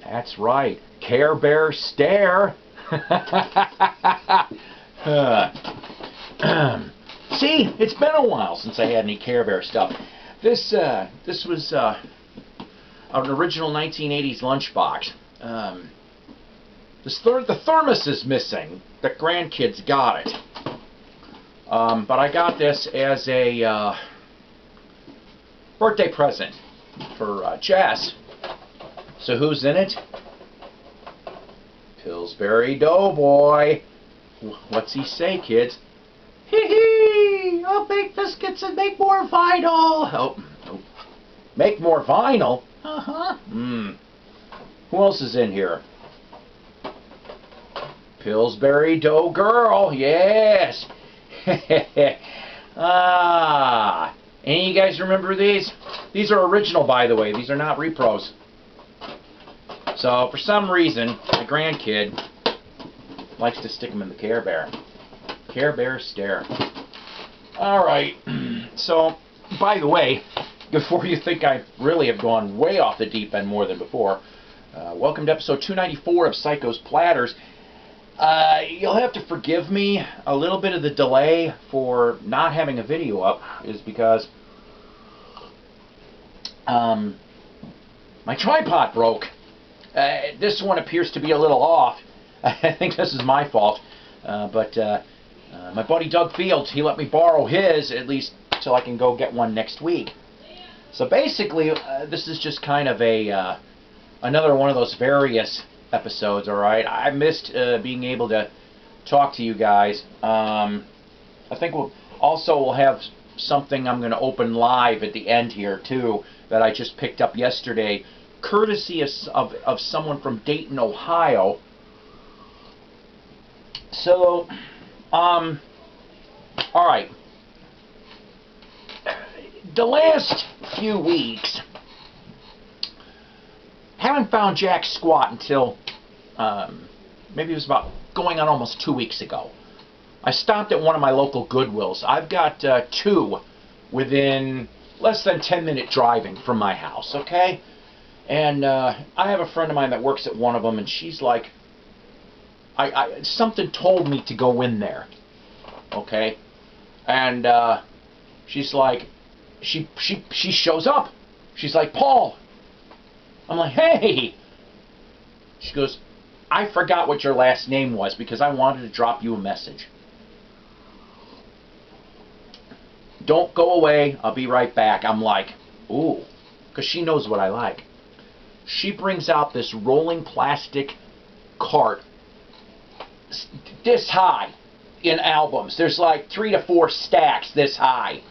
That's right. Care Bear Stare. See, it's been a while since I had any Care Bear stuff. This was an original 1980s lunchbox. The thermos is missing. The grandkids got it. But I got this as a birthday present for Jess. So who's in it? Pillsbury Doughboy. What's he say, kids? Hee hee! I'll bake biscuits and make more vinyl. Oh. Make more vinyl? Uh-huh. Who else is in here? Pillsbury Dough Girl. Yes. Any of you guys remember these? These are original, by the way. These are not repros. So, for some reason, my grandkid likes to stick them in the Care Bear. Care Bear Stare. Alright. So, by the way, before you think I really have gone way off the deep end more than before, welcome to episode 294 of Psykos Platters. You'll have to forgive me. A little bit of the delay for not having a video up is because my tripod broke. This one appears to be a little off. I think this is my fault. But my buddy Doug Fields, he let me borrow his, at least till I can go get one next week. So basically, this is just kind of a another one of those various episodes, alright? I missed being able to talk to you guys. I think we'll have something I'm going to open live at the end here, too, that I just picked up yesterday, courtesy of someone from Dayton, Ohio. So, alright. The last few weeks, haven't found jack squat until maybe it was about going on almost 2 weeks ago. I stopped at one of my local Goodwills. I've got two within less than 10-minute driving from my house, okay? And I have a friend of mine that works at one of them, and she's like, something told me to go in there, okay? And she's like, she shows up. She's like, Paul. I'm like, hey. She goes, I forgot what your last name was because I wanted to drop you a message. Don't go away. I'll be right back. I'm like, ooh, because she knows what I like. She brings out this rolling plastic cart this high in albums. There's like 3 to 4 stacks this high.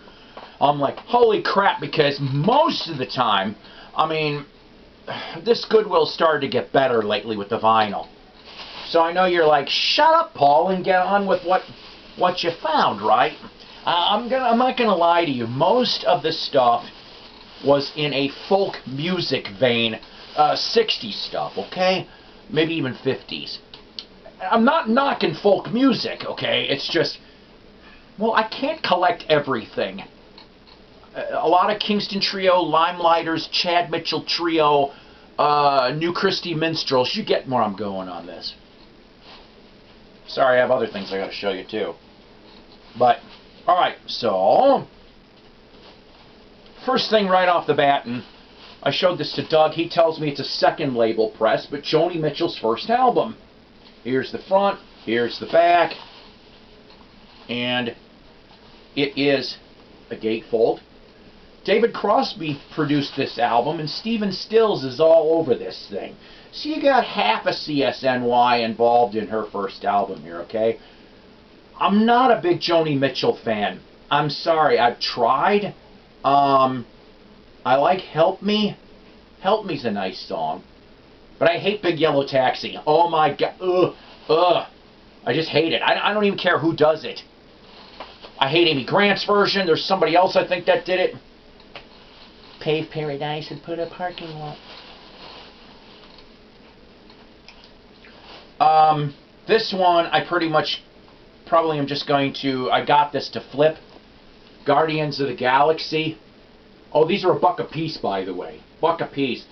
I'm like, holy crap, because most of the time, I mean, this Goodwill started to get better lately with the vinyl. So I know you're like, shut up, Paul, and get on with what you found, right? I'm not gonna lie to you. Most of this stuff was in a folk music vein, 60s stuff, okay? Maybe even 50s. I'm not knocking folk music, okay? It's just, well, I can't collect everything. A lot of Kingston Trio, Limelighters, Chad Mitchell Trio, New Christie Minstrels. You get where I'm going on this. Sorry, I have other things I got to show you too. But, alright, so, first thing right off the bat, and I showed this to Doug. He tells me it's a second label press, but Joni Mitchell's first album. Here's the front, here's the back, and it is a gatefold. David Crosby produced this album, and Stephen Stills is all over this thing. So you got half a CSNY involved in her first album here, okay? I'm not a big Joni Mitchell fan. I'm sorry, I've tried. I like Help Me. Help Me's a nice song. But I hate Big Yellow Taxi. Oh my god. Ugh. I just hate it. I don't even care who does it. I hate Amy Grant's version. There's somebody else I think that did it. Pave paradise and put a parking lot. This one I pretty much probably am just going to, I got this to flip. Guardians of the Galaxy. Oh, these are $1 a piece, by the way. $1 a piece.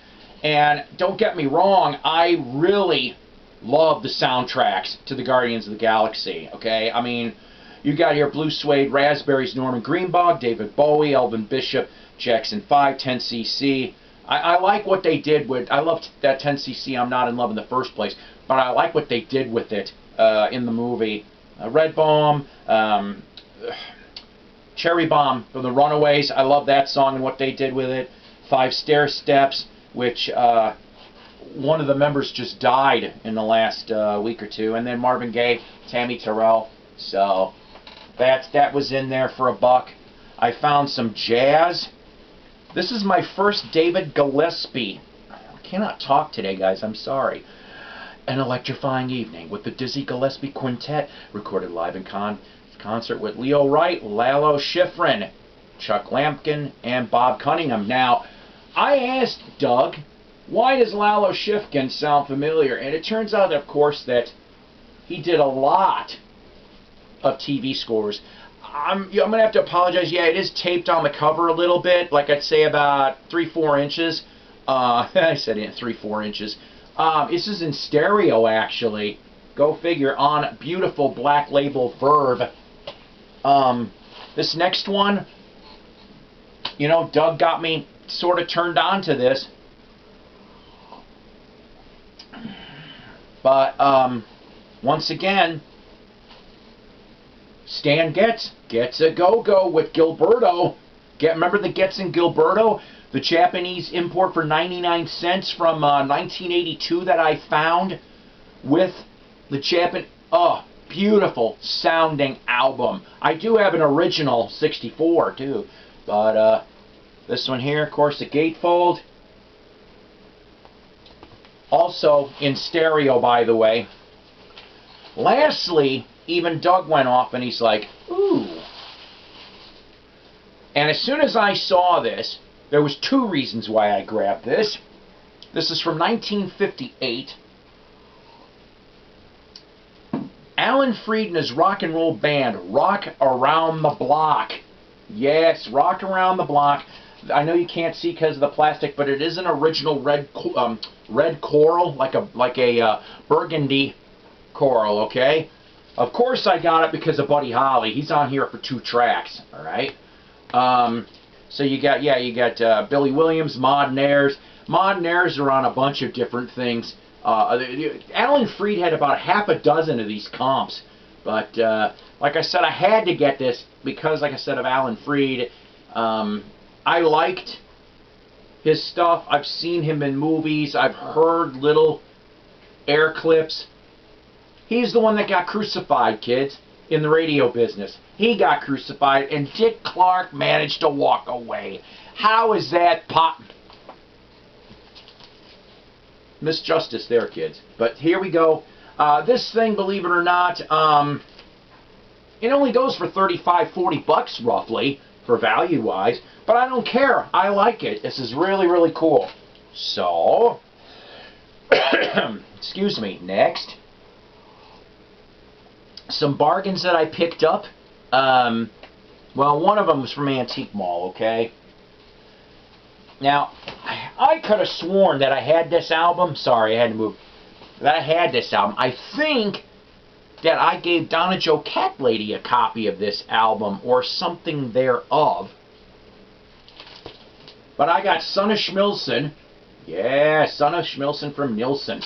And don't get me wrong, I really love the soundtracks to the Guardians of the Galaxy, okay? I mean, you got here Blue Suede, Raspberries, Norman Greenbaum, David Bowie, Elvin Bishop, Jackson 5, 10cc. I like what they did with, I loved that 10cc I'm Not in Love in the first place, but I like what they did with it in the movie. Red Bomb, Cherry Bomb from the Runaways, I love that song and what they did with it. 5 Stair Steps, which one of the members just died in the last week or two, and then Marvin Gaye, Tammy Terrell, so that was in there for $1. I found some jazz. This is my first David Gillespie. I cannot talk today, guys, I'm sorry. An electrifying evening with the Dizzy Gillespie Quintet, recorded live in concert with Leo Wright, Lalo Schifrin, Chuck Lampkin, and Bob Cunningham. Now, I asked Doug, why does Lalo Schifrin sound familiar? And it turns out, of course, that he did a lot of TV scores. I'm going to have to apologize. Yeah, it is taped on the cover a little bit, like I'd say about 3-4 inches. I said 3-4 inches. This is in stereo, actually. Go figure, on beautiful Black Label Verve. This next one, you know, Doug got me sort of turned on to this. But, once again, Stan Getz, Getz a Go-Go with Gilberto. Remember the Getz and Gilberto? The Japanese import for 99 cents from 1982 that I found with the Japan. Oh, beautiful sounding album. I do have an original 64 too. But this one here, of course, the gatefold. Also in stereo, by the way. Lastly, even Doug went off and he's like, ooh. And as soon as I saw this, there was 2 reasons why I grabbed this. This is from 1958. Alan Freed and his rock and roll band, Rock Around the Block. Yes, Rock Around the Block. I know you can't see because of the plastic, but it is an original red coral, like a burgundy coral, okay? Of course I got it because of Buddy Holly. He's on here for 2 tracks, all right? So you got Billy Williams, Mod and Ayers. Mod and Ayers are on a bunch of different things. Alan Freed had about half a dozen of these comps. But, like I said, I had to get this because, like I said, of Alan Freed. I liked his stuff. I've seen him in movies. I've heard little air clips. He's the one that got crucified, kids, in the radio business. He got crucified, and Dick Clark managed to walk away. How is that misjustice there, kids? But here we go. This thing, believe it or not, it only goes for $35-40 roughly, for value-wise. But I don't care. I like it. This is really, really cool. So, excuse me, next. Some bargains that I picked up. Well, one of them was from Antique Mall, okay? Now, I could have sworn that I had this album. Sorry, I had to move. That I had this album. I think that I gave Donna Jo Cat Lady a copy of this album or something thereof. But I got Son of Schmilson. Yeah, Son of Schmilson from Nilsson.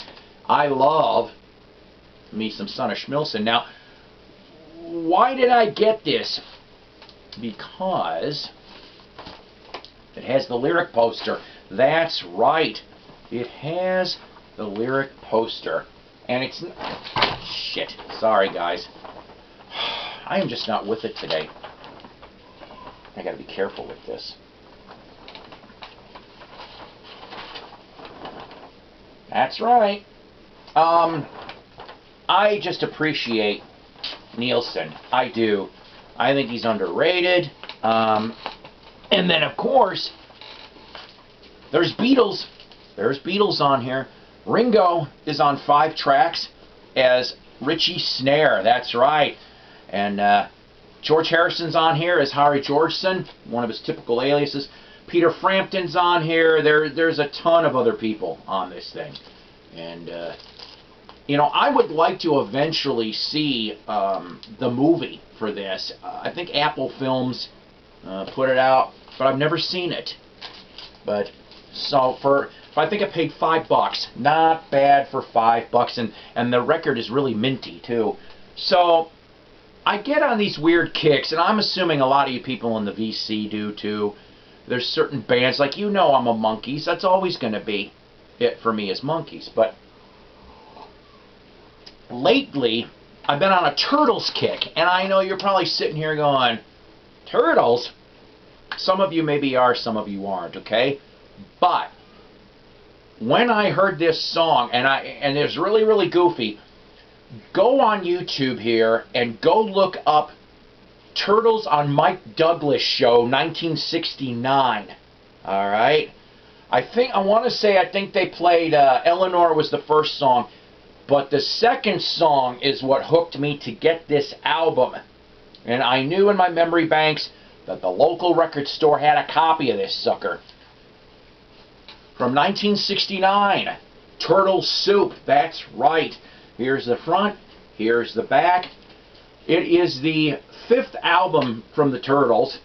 I love me some Son of Schmilson. Now, why did I get this? Because it has the lyric poster. That's right. It has the lyric poster. And it's... Shit. Sorry, guys. I am just not with it today. I gotta be careful with this. That's right. I just appreciate Nielsen. I do. I think he's underrated. And then, of course, there's Beetles. There's Beetles on here. Ringo is on 5 tracks as Richie Snare. That's right. And George Harrison's on here as Harry Georgeson, one of his typical aliases. Peter Frampton's on here. There's a ton of other people on this thing. And, you know, I would like to eventually see the movie for this. I think Apple Films put it out, but I've never seen it. But, so I think I paid $5. Not bad for $5, and the record is really minty, too. So, I get on these weird kicks, and I'm assuming a lot of you people in the VC do, too. There's certain bands, like, you know I'm a Monkees. That's always going to be it for me is Monkees. But lately, I've been on a Turtles kick, and I know you're probably sitting here going, Turtles? Some of you maybe are, some of you aren't, okay? But when I heard this song, and it's really, really goofy, go on YouTube here and go look up Turtles on Mike Douglas Show 1969. Alright? I think they played Eleanor was the first song, but the second song is what hooked me to get this album. And I knew in my memory banks that the local record store had a copy of this sucker. From 1969, Turtle Soup, that's right. Here's the front, here's the back. It is the 5th album from the Turtles.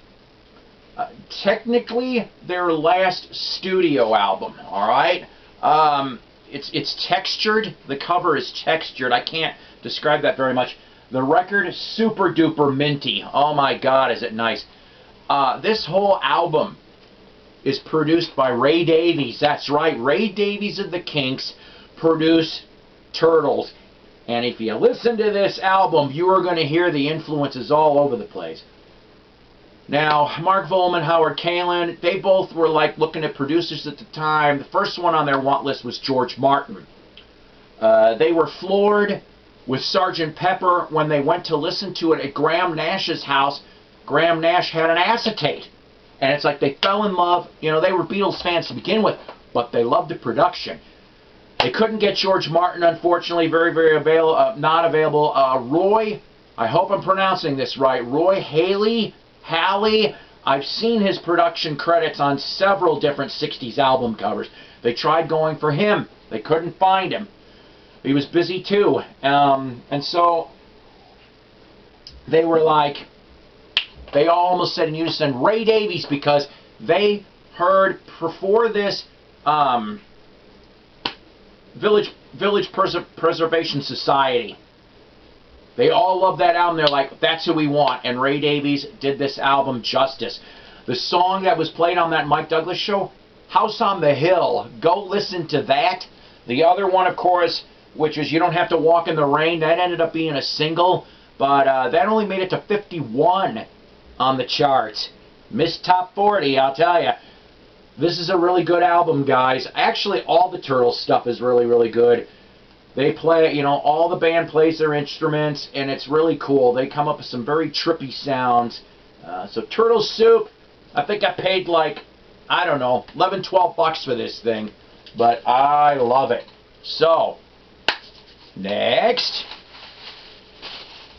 Technically, their last studio album, alright? It's textured. The cover is textured. I can't describe that very much. The record is super duper minty. Oh my god, is it nice. This whole album is produced by Ray Davies. That's right, Ray Davies of the Kinks produced Turtles. And if you listen to this album, you are going to hear the influences all over the place. Now, Mark Volman, Howard Kalin, they both were like looking at producers at the time. The first one on their want list was George Martin. They were floored with Sgt. Pepper when they went to listen to it at Graham Nash's house. Graham Nash had an acetate. And it's like they fell in love. You know, they were Beatles fans to begin with, but they loved the production. They couldn't get George Martin, unfortunately, very, very not available. Roy, I hope I'm pronouncing this right, Roy Halley, I've seen his production credits on several different 60s album covers. They tried going for him. They couldn't find him. He was busy too. And so they were like, they almost said in unison, Ray Davies, because they heard before this Village Preservation Society. They all love that album. They're like, that's who we want. And Ray Davies did this album justice. The song that was played on that Mike Douglas show, House on the Hill. Go listen to that. The other one, of course, which is You Don't Have to Walk in the Rain, that ended up being a single. But that only made it to 51 on the charts. Missed top 40, I'll tell you. This is a really good album, guys. Actually, all the Turtles stuff is really, really good. They play, you know, all the band plays their instruments, and it's really cool. They come up with some very trippy sounds. So Turtle Soup, I think I paid like, I don't know, $11, $12 for this thing. But I love it. So, next.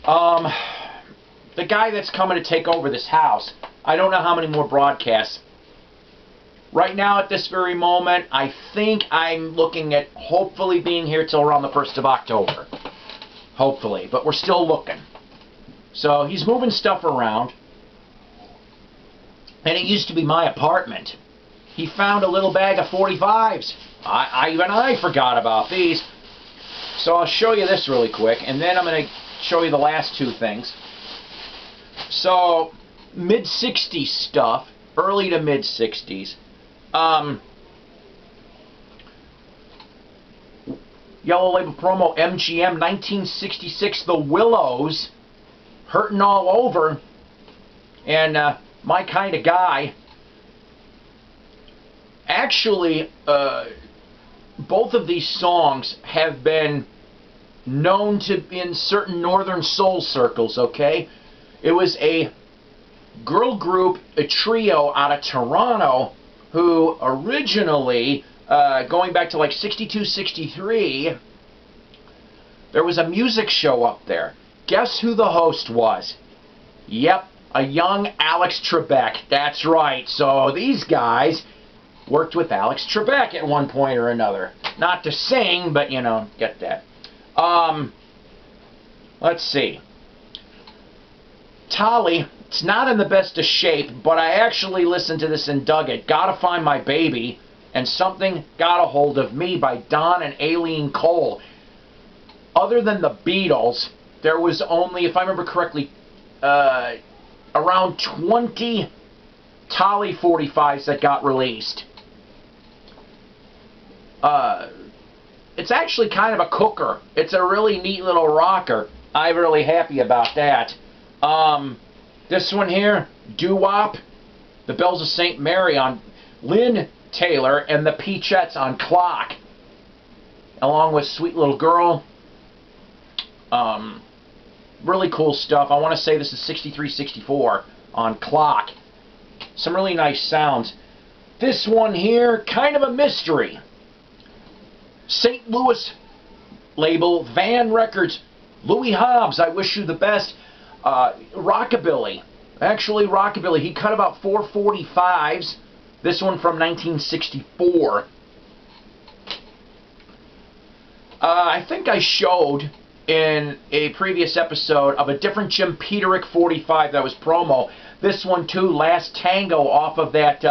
The guy that's coming to take over this house, I don't know how many more broadcasts. Right now, at this very moment, I think I'm looking at hopefully being here till around the 1st of October. Hopefully, but we're still looking. So, he's moving stuff around. And it used to be my apartment. He found a little bag of 45s. Even I forgot about these. So, I'll show you this really quick, and then I'm going to show you the last two things. So, mid-60s stuff, early to mid-60s. Yellow Label promo, MGM, 1966, The Willows, Hurtin' All Over, and My Kind of Guy. Actually, both of these songs have been known to be in certain northern soul circles, okay? It was a girl group, a trio out of Toronto, who originally, going back to like 62, 63, there was a music show up there. Guess who the host was? Yep, A young Alex Trebek. That's right. So these guys worked with Alex Trebek at one point or another. Not to sing, but, you know, get that. Let's see. Tolly, it's not in the best of shape, but I actually listened to this and dug it. Gotta Find My Baby and Something Got a Hold of Me by Don and Aileen Cole. Other than the Beatles, there was only, if I remember correctly, around 20 Tolly 45s that got released. It's actually kind of a cooker. It's a really neat little rocker. I'm really happy about that. This one here, Doo-Wop, The Bells of St. Mary on Lynn Taylor and the Peachettes on Clock, along with Sweet Little Girl. Really cool stuff. I want to say this is 63-64 on Clock. Some really nice sounds. This one here, kind of a mystery. St. Louis label, Van Records, Louis Hobbs, I Wish You the Best. Rockabilly. Actually, Rockabilly. He cut about 445s. This one from 1964. I think I showed in a previous episode of a different Jim Peterick 45 that was promo. This one too, Last Tango, off of that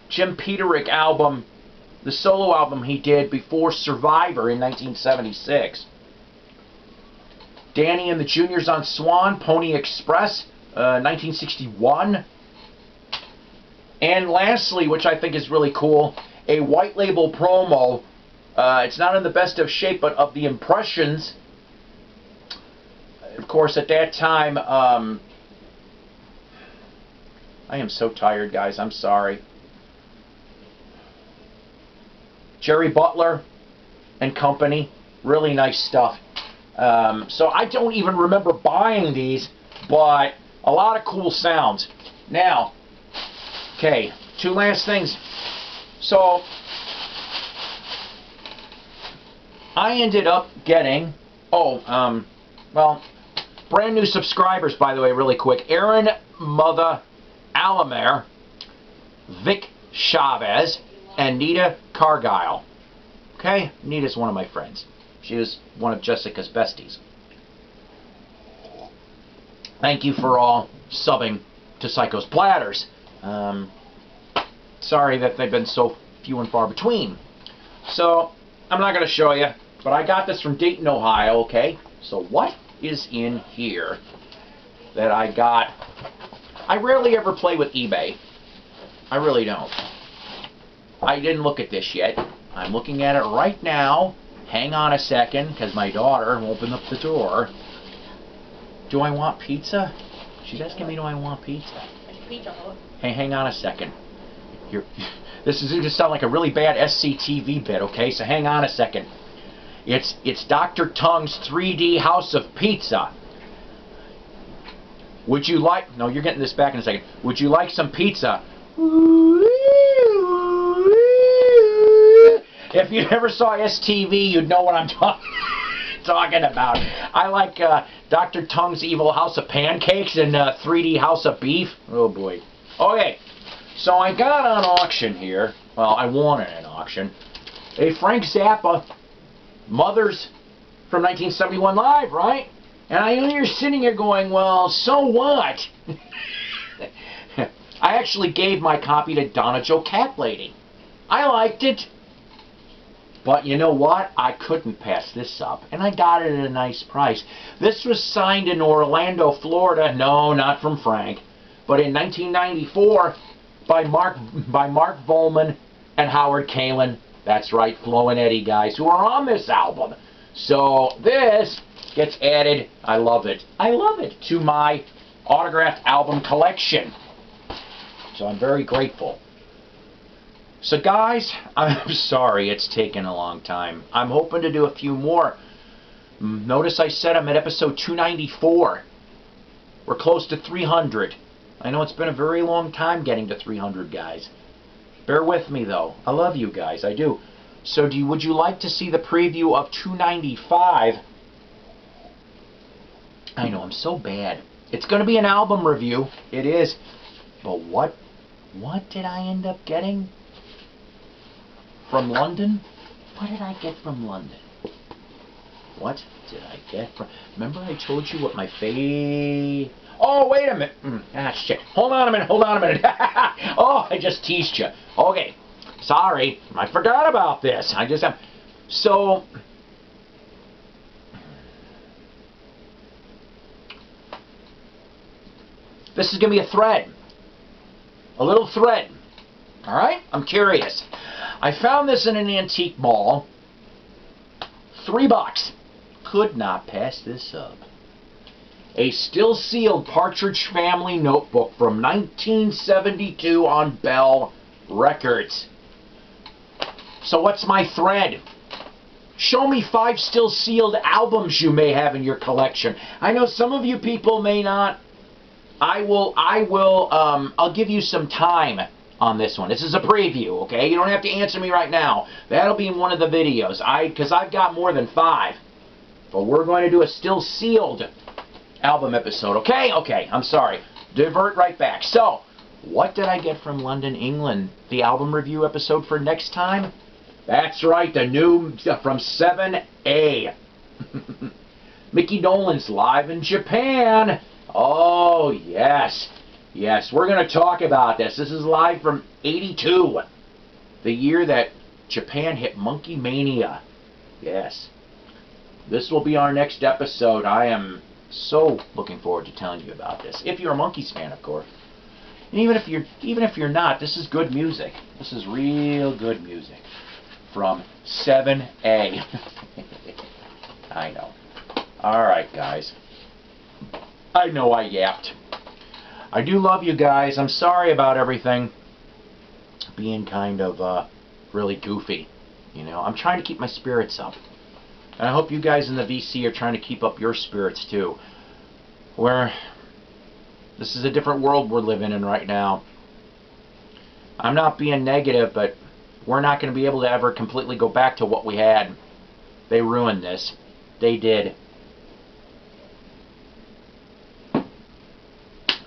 Jim Peterick album, the solo album he did before Survivor in 1976. Danny and the Juniors on Swan, Pony Express, 1961. And lastly, which I think is really cool, a white label promo. It's not in the best of shape, but of the Impressions. Of course, at that time, I am so tired, guys. I'm sorry. Jerry Butler and company. Really nice stuff. So I don't even remember buying these, but a lot of cool sounds. Now, okay, two last things. So I ended up getting, well, brand new subscribers, by the way, really quick. Aaron Mother Alamer, Vic Chavez, and Nita Cargile. Okay, Nita's one of my friends. She was one of Jessica's besties. Thank you for all subbing to Psykos Platters. Sorry that they've been so few and far between. So, I'm not going to show you, but I got this from Dayton, Ohio, okay? So what is in here that I got? I rarely ever play with eBay. I really don't. I didn't look at this yet. I'm looking at it right now. Hang on a second, because my daughter won't open up the door. Do I want pizza? She's asking me, do I want pizza? Hey, hang on a second. This is going to sound like a really bad SCTV bit, okay? So hang on a second. It's Dr. Tongue's 3D House of Pizza. Would you like... No, you're getting this back in a second. Would you like some pizza? If you ever saw STV, you'd know what I'm talking about. I like Dr. Tongue's Evil House of Pancakes and 3D House of Beef. Oh, boy. Okay, so I got on auction here. Well, I won at an auction. A Frank Zappa Mothers from 1971 Live, right? And I know you're sitting here going, well, so what? I actually gave my copy to Donna Jo Catlady. I liked it. But you know what? I couldn't pass this up. And I got it at a nice price. This was signed in Orlando, Florida. No, not from Frank. But in 1994 by Mark Volman and Howard Kalin. That's right, Flo and Eddie, guys, who are on this album. So this gets added, I love it, to my autographed album collection. So I'm very grateful. So guys, I'm sorry it's taken a long time. I'm hoping to do a few more. Notice I said I'm at episode 294. We're close to 300. I know it's been a very long time getting to 300, guys. Bear with me, though. I love you guys. I do. So would you like to see the preview of 295? I know, I'm so bad. It's going to be an album review. It is. But what did I end up getting from London? What did I get from London? What did I get from... Remember I told you what my Oh, wait a minute. Shit. Hold on a minute. Oh, I just teased you. Okay. Sorry. I forgot about this. I just have... So... This is going to be a thread. A little thread. Alright? I'm curious. I found this in an antique mall. $3. Could not pass this up. A still sealed Partridge Family notebook from 1972 on Bell Records. So what's my thread? Show me 5 still sealed albums you may have in your collection. I know some of you people may not. I'll give you some time on this one. This is a preview, okay? You don't have to answer me right now. That'll be in one of the videos. Because I've got more than 5. But we're going to do a still sealed album episode, okay? Okay, I'm sorry. Divert right back. So, what did I get from London, England? The album review episode for next time? That's right, the new from 7A. Micky Dolenz live in Japan. Oh, yes. Yes, we're going to talk about this. This is live from 82. The year that Japan hit Monkey Mania. Yes. This will be our next episode. I am so looking forward to telling you about this. If you're a Monkees fan, of course. And even if you're not, this is good music. This is real good music. From 7A. I know. Alright, guys. I know I yapped. I do love you guys. I'm sorry about everything being kind of really goofy. You know, I'm trying to keep my spirits up. And I hope you guys in the VC are trying to keep up your spirits too. This is a different world we're living in right now. I'm not being negative, but we're not going to be able to ever completely go back to what we had. They ruined this. They did.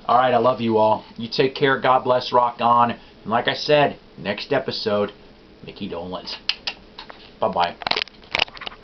Alright, I love you all. You take care. God bless. Rock on. And like I said, next episode, Micky Dolenz. Bye-bye.